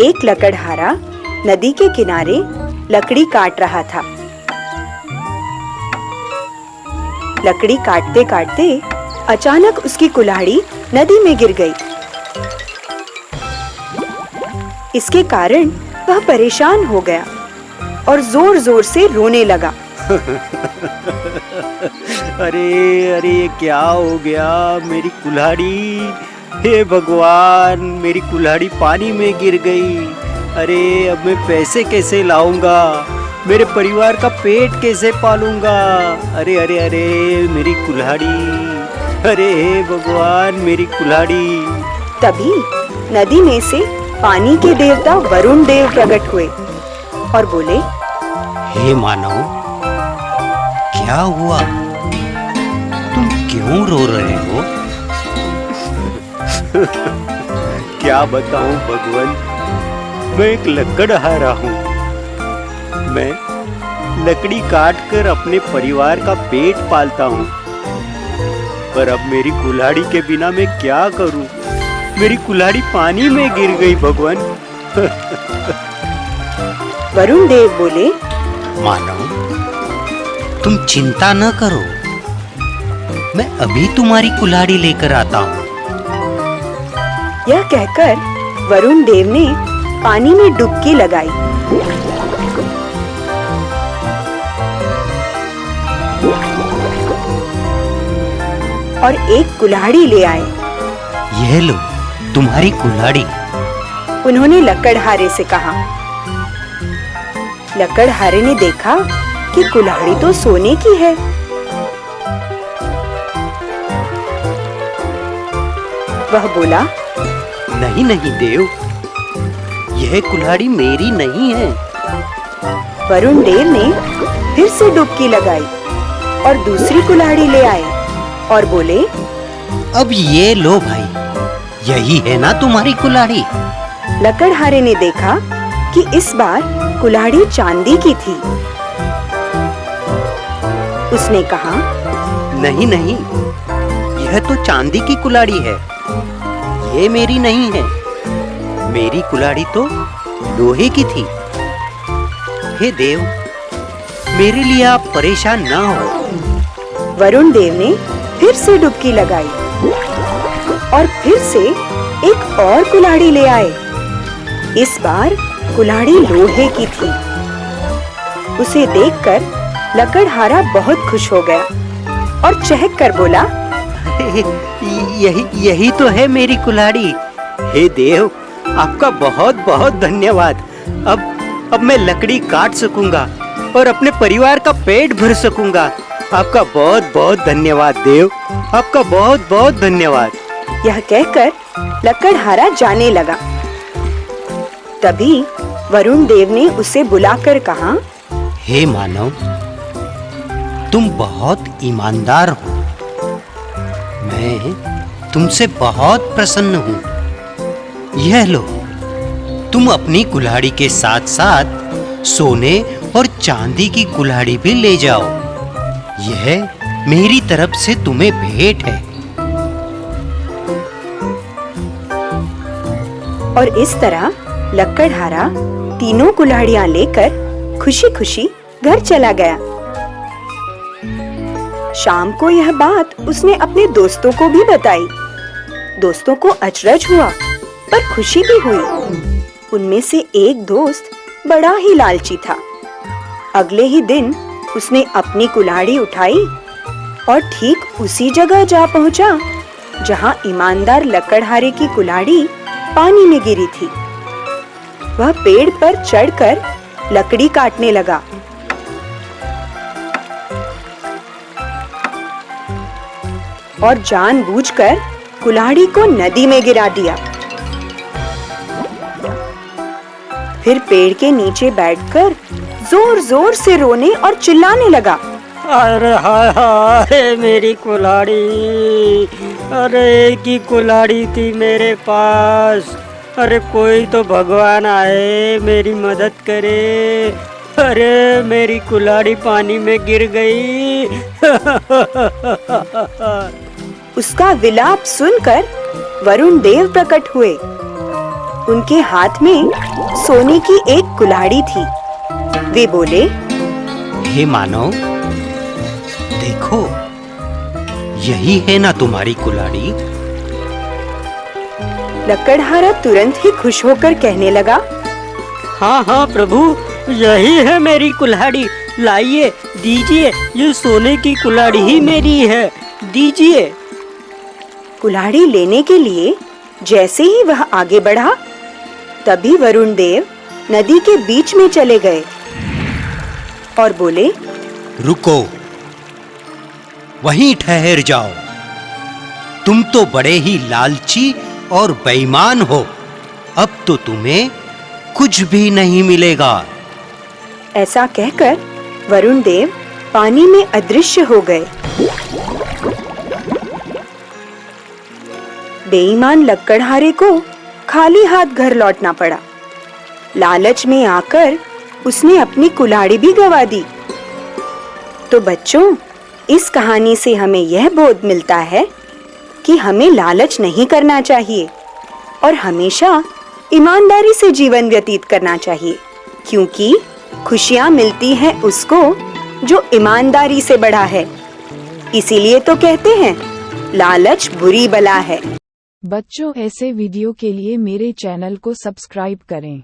एक लकड़हारा नदी के किनारे लकड़ी काट रहा था। लकड़ी काटते काटते अचानक उसकी कुल्हाड़ी नदी में गिर गई। इसके कारण वह परेशान हो गया और जोर जोर से रोने लगा। अरे अरे, ये क्या हो गया? मेरी कुल्हाड़ी, हे भगवान, मेरी कुल्हाड़ी पानी में गिर गई। अरे अब मैं पैसे कैसे लाऊंगा? मेरे परिवार का पेट कैसे पालूंगा? अरे अरे अरे, मेरी कुल्हाड़ी, अरे हे भगवान, मेरी कुल्हाड़ी। तभी नदी में से पानी के देवता वरुण देव प्रकट हुए और बोले, हे मानव, क्या हुआ? तुम क्यों रो रहे हो? क्या बताऊं भगवान, मैं एक लकड़हारा हूँ। मैं लकड़ी काट कर अपने परिवार का पेट पालता हूँ, पर अब मेरी कुल्हाड़ी के बिना मैं क्या करूं? मेरी कुल्हाड़ी पानी में गिर गई भगवान। वरुण देव बोले, मानव, तुम चिंता न करो, मैं अभी तुम्हारी कुल्हाड़ी लेकर आता हूँ। यह कहकर वरुण देव ने पानी में डुबकी लगाई। और एक कुल्हाड़ी ले आए। यह लो तुम्हारी कुल्हाड़ी, उन्होंने लकड़हारे से कहा। लकड़हारे ने देखा कि कुल्हाड़ी तो सोने की है। वह बोला, नहीं नहीं देव, यह कुल्हाड़ी मेरी नहीं है। वरुण देव ने फिर से डुबकी लगाई और दूसरी कुल्हाड़ी ले आए और बोले, अब ये लो भाई, यही है ना तुम्हारी कुल्हाड़ी? लकड़हारे ने देखा कि इस बार कुल्हाड़ी चांदी की थी। उसने कहा, नहीं नहीं, यह तो चांदी की कुल्हाड़ी है, ये मेरी नहीं है। मेरी कुल्हाड़ी तो लोहे की थी। हे देव, मेरे लिए आप परेशान ना हो। वरुण देव ने फिर से डुबकी लगाई और फिर से एक और कुल्हाड़ी ले आए। इस बार कुल्हाड़ी लोहे की थी। उसे देखकर लकड़हारा बहुत खुश हो गया और चहक कर बोला, यही तो है मेरी कुल्हाड़ी। हे देव, आपका बहुत बहुत धन्यवाद। अब मैं लकड़ी काट सकूंगा और अपने परिवार का पेट भर सकूंगा। आपका बहुत बहुत धन्यवाद देव, आपका बहुत बहुत धन्यवाद। यह कहकर लकड़हारा जाने लगा। तभी वरुण देव ने उसे बुलाकर कहा, हे मानव, तुम बहुत ईमानदार हो। मैं तुमसे बहुत प्रसन्न हूँ। यह लो, तुम अपनी कुल्हाड़ी के साथ साथ सोने और चांदी की कुल्हाड़ी भी ले जाओ। यह मेरी तरफ से तुम्हें भेंट है। और इस तरह लकड़हारा तीनों कुल्हाड़ियां लेकर खुशी खुशी घर चला गया। शाम को यह बात उसने अपने दोस्तों को भी बताई। दोस्तों को अचरज हुआ पर खुशी भी हुई। उनमें से एक दोस्त बड़ा ही लालची था। अगले ही दिन उसने अपनी कुल्हाड़ी उठाई और ठीक उसी जगह जा पहुंचा जहां ईमानदार लकड़हारे की कुल्हाड़ी पानी में गिरी थी। वह पेड़ पर चढ़कर लकड़ी काटने लगा। और जानबूझकर कुल्हाड़ी को नदी में गिरा दिया। फिर पेड़ के नीचे बैठकर जोर जोर से रोने और चिल्लाने लगा। अरे हाय हाय, मेरी कुल्हाड़ी, अरे एक ही कुल्हाड़ी थी मेरे पास। अरे कोई तो भगवान आए, मेरी मदद करे। अरे मेरी कुल्हाड़ी पानी में गिर गई। उसका विलाप सुनकर वरुण देव प्रकट हुए। उनके हाथ में सोने की एक कुल्हाड़ी थी। वे बोले, हे मानव, देखो, यही है ना तुम्हारी कुल्हाड़ी? लकड़हारा तुरंत ही खुश होकर कहने लगा, हाँ हाँ प्रभु, यही है मेरी कुल्हाड़ी। लाइए, दीजिए, ये सोने की कुल्हाड़ी ही मेरी है, दीजिए। कुल्हाड़ी लेने के लिए जैसे ही वह आगे बढ़ा, तभी वरुण देव नदी के बीच में चले गए और बोले, रुको, वहीं ठहर जाओ। तुम तो बड़े ही लालची और बेईमान हो। अब तो तुम्हें कुछ भी नहीं मिलेगा। ऐसा कहकर वरुण देव पानी में अदृश्य हो गए। बेईमान लक्कड़हारे को खाली हाथ घर लौटना पड़ा। लालच में आकर उसने अपनी कुल्हाड़ी भी गंवा दी। तो बच्चों, इस कहानी से हमें यह बोध मिलता है कि हमें लालच नहीं करना चाहिए और हमेशा ईमानदारी से जीवन व्यतीत करना चाहिए, क्योंकि खुशियां मिलती हैं उसको जो ईमानदारी से बढ़ा है। इसीलिए तो कहते हैं, लालच बुरी बला है। बच्चों, ऐसे वीडियो के लिए मेरे चैनल को सब्सक्राइब करें।